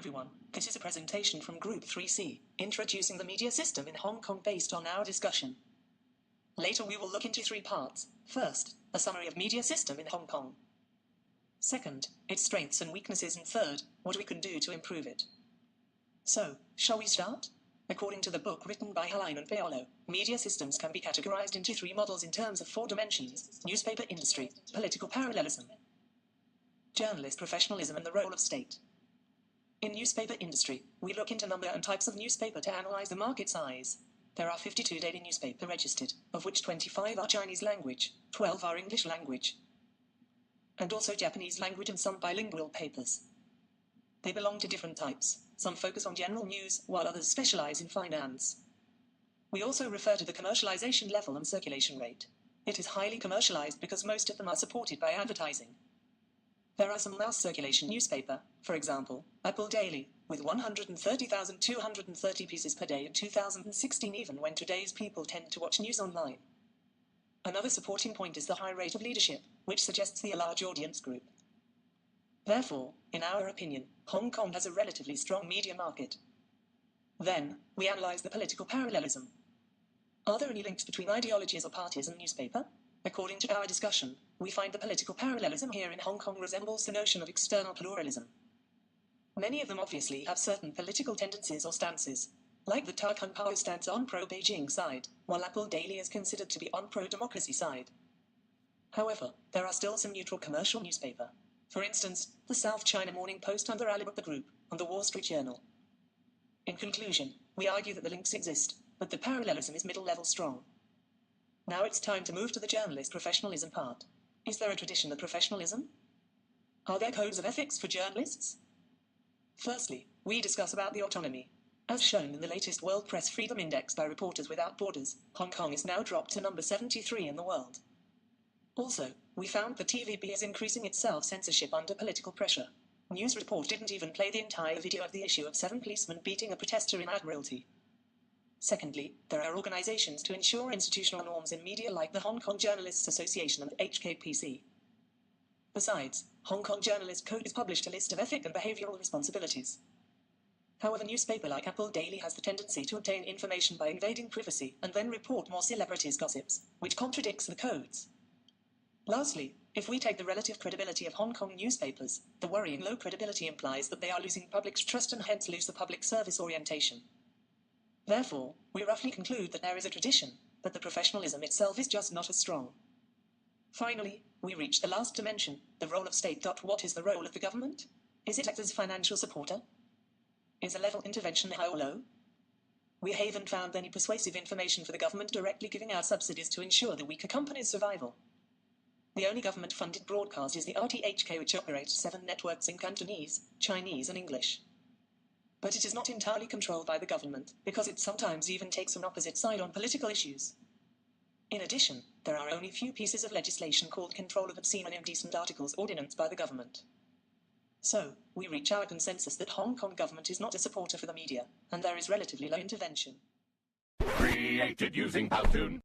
everyone, this is a presentation from Group 3C, introducing the media system in Hong Kong based on our discussion. Later we will look into 3 parts. First, a summary of media system in Hong Kong. Second, its strengths and weaknesses, and third, what we can do to improve it. So, shall we start? According to the book written by Helein and Paolo, media systems can be categorized into 3 models in terms of 4 dimensions: newspaper industry, political parallelism, journalist professionalism, and the role of state. In newspaper industry, we look into number and types of newspaper to analyze the market size. There are 52 daily newspaper registered, of which 25 are Chinese language, 12 are English language, and also Japanese language, and some bilingual papers. They belong to different types. Some focus on general news, while others specialize in finance. We also refer to the commercialization level and circulation rate. It is highly commercialized because most of them are supported by advertising. There are some mass circulation newspaper, for example, Apple Daily, with 130,230 pieces per day in 2016, even when today's people tend to watch news online. Another supporting point is the high rate of leadership, which suggests a large audience group. Therefore, in our opinion, Hong Kong has a relatively strong media market. Then, we analyze the political parallelism. Are there any links between ideologies or parties and newspaper? According to our discussion, we find the political parallelism here in Hong Kong resembles the notion of external pluralism. Many of them obviously have certain political tendencies or stances, like the Ta Kung Pao stance on pro-Beijing side, while Apple Daily is considered to be on pro-democracy side. However, there are still some neutral commercial newspaper. For instance, the South China Morning Post under Alibaba Group, and the Wall Street Journal. In conclusion, we argue that the links exist, but the parallelism is middle-level strong. Now it's time to move to the journalist professionalism part. Is there a tradition of professionalism? Are there codes of ethics for journalists? Firstly, we discuss about the autonomy. As shown in the latest World Press Freedom Index by Reporters Without Borders, Hong Kong is now dropped to number 73 in the world. Also, we found the TVB is increasing its self-censorship under political pressure. News Report didn't even play the entire video of the issue of 7 policemen beating a protester in Admiralty. Secondly, there are organizations to ensure institutional norms in media like the Hong Kong Journalists Association and HKPC. Besides, Hong Kong Journalist Code has published a list of ethic and behavioral responsibilities. However, a newspaper like Apple Daily has the tendency to obtain information by invading privacy and then report more celebrities' gossips, which contradicts the codes. Lastly, if we take the relative credibility of Hong Kong newspapers, the worrying low credibility implies that they are losing public's trust and hence lose the public service orientation. Therefore, we roughly conclude that there is a tradition, but the professionalism itself is just not as strong. Finally, we reach the last dimension, the role of state. What is the role of the government? Is it act as financial supporter? Is a level intervention high or low? We haven't found any persuasive information for the government directly giving out subsidies to ensure the weaker company's survival. The only government-funded broadcast is the RTHK, which operates 7 networks in Cantonese, Chinese and English. But it is not entirely controlled by the government, because it sometimes even takes an opposite side on political issues. In addition, there are only few pieces of legislation called Control of Obscene and Indecent Articles Ordinance by the government. So, we reach our consensus that Hong Kong government is not a supporter for the media, and there is relatively low intervention. Created using Powtoon.